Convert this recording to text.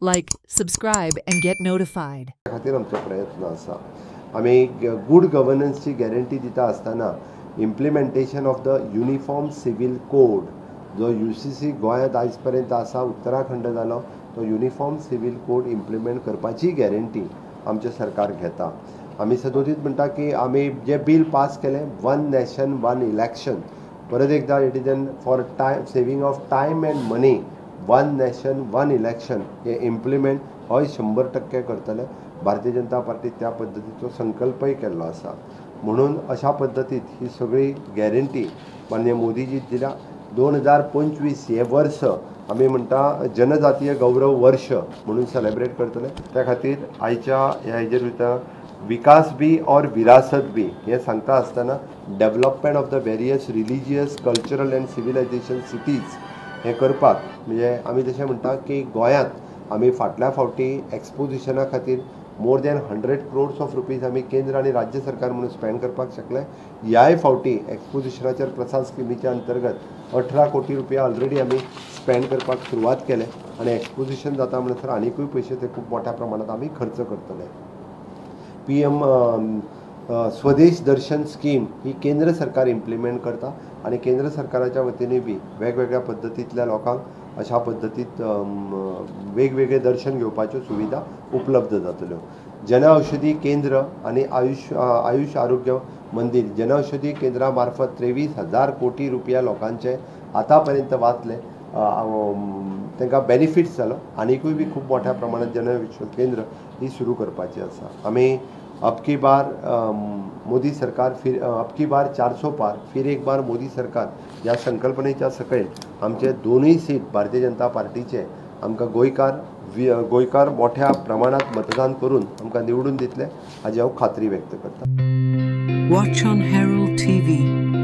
Like, subscribe, and get notified. खातीर आमचो प्रयत्न आसा. आमी गूड गव्हर्नन्सची गॅरंटी दिता आसतना implementation of the uniform civil code जो UCC गोंयांत आयज पर्यंत आसा, उत्तराखंड जालो, तो युनिफॉर्म सिव्हिल कोड इम्प्लिमेंट करपाची गॅरंटी आमचें सरकार घेता. आमी सदोदीत म्हणटा की आमी जे बिल पास केलें, वन नॅशन वन इलेक्शन, परत एकदा it is an for time saving of time end money, one nation one election हे इम्प्लिमेंट हय 100% करतले. भारतीय जनता पार्टी त्या पद्दतीचो संकल्पय केल्लो आसा. म्हणून अशा पद्दतीत ही सगळी गॅरंटी माननीय मोदीजी दिल्या. 2025 हे वर्स आमी म्हणटा जनजातीय गौरव वर्ष म्हणून सेलेब्रेट करतले. त्या खातीर आयच्या हेजेर भितर विकास बी और विरासत बी हे सांगता आसतना development of the various religious cultural end civilisation cities हे करपाक, म्हणजे आमी जशें म्हणटा की गोंयांत आमी फाटल्या फावटी एक्सपोजिशना खातीर more than 100 crores of rupees आमी केंद्र आनी राज्य सरकार म्हणून स्पेंड करपाक शकले. ह्याय फावटी एक्सपोजिशनाचेर प्रसाद स्किमीच्या अंतर्गत 18 कोटी रुपया ऑलरेडी आमी स्पेंड करपाक सुरवात केले आनी एक्सपोजिशन जाता म्हणसर आनीकूय पयशे ते खूब मोठ्या प्रमाणात आमी खर्च करतले. PM स्वदेश दर्शन स्कीम ही केंद्र सरकार इम्प्लिमेंट करता आणि केंद्र सरकाराच्या वतीने बी वेगवेगळ्या पद्धतीतल्या लोकांक अशा पद्धतीत वेगवेगळे दर्शन घेवपाच्यो सुविधा उपलब्ध जातल्यो. जनऔषधी केंद्र आणि आयुष आरोग्य मंदिर जनऔषधी केंद्रा मार्फत 23,000 कोटी रुपया लोकांचे आतापर्यंत वाचले, तांकां बेनिफिट्स जालो. आनीकूय बी खूब मोठ्या प्रमाणात जनऔषधी केंद्र ही सुरू करपाची आसा. आमी अबकी बार मोदी सरकार अब की बार 400 पार फिर एक बार मोदी सरकार ह्या संकल्पनेच्या सकयल आमचे दोनूय सीट भारतीय जनता पार्टीचे आमकां गोंयकार मोठ्या प्रमाणात मतदान करून आमकां निवडून दितले हाची हांव खात्री व्यक्त करता. Watch on Herald TV.